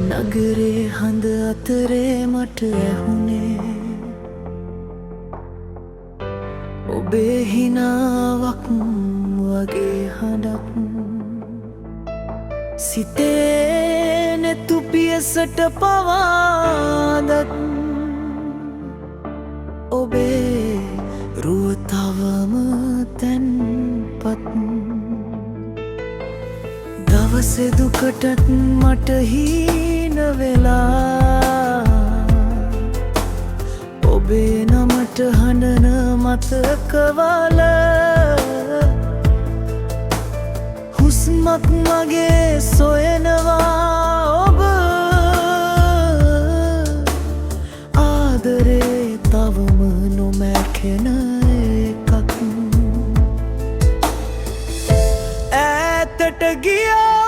නගරේ හඳ අතරේ මට ඇහුනේ ඔබේ හිනාවක් වගේ හඬක් සිතේ නැතු පියසට පවාදත් ඔබේ රුව තවම තැන්පත් දවසේ දුකටත් මට හීන වෙලා ඔබේ නමට හඬන මතකවල හුස්මක් මගේ සොයනවා ඔබ ආදරේ තවම නොමැකෙන එකක් ඈතට ගියා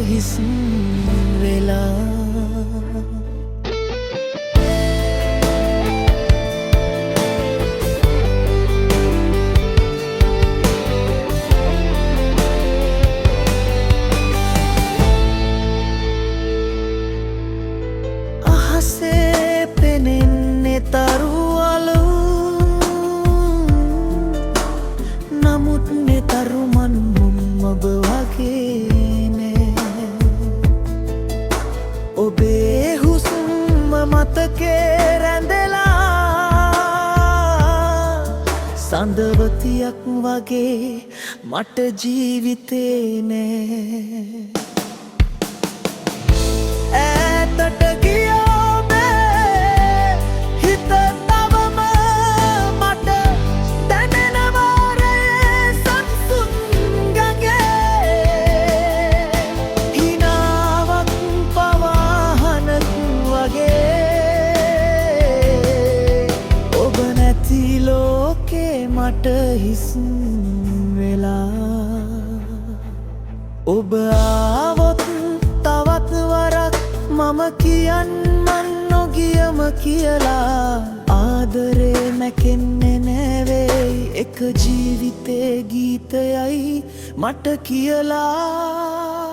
හිස් වෙලා අහසේ පෙනෙන්නේ තරු අලු නමුත් නෙතරු මන් ඔබ වගේ ඔබේ හුස්ම මතකේ රැඳෙලා සඳවතියක් වගේ මට ජීවිතේ නෑ ඈතට ගියා ඔබේ හිත තවම මට දැනෙනවා රේ සංසුන් ගඟේ හිනාවක් ඔබ නැති ලෝකේ මට හිස් වෙලා ඔබ ආවොත් තවත් වරක් මම කියන්නම් නොගියම කියලා ආදරේ මැකෙන්නේ නැවෙයි එක ජීවිතේ ගීතයයි මට කියලා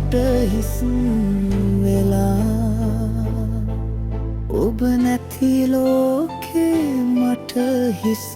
මට හිස් වෙලා ඔබ නැති ලෝකේ මට හිස්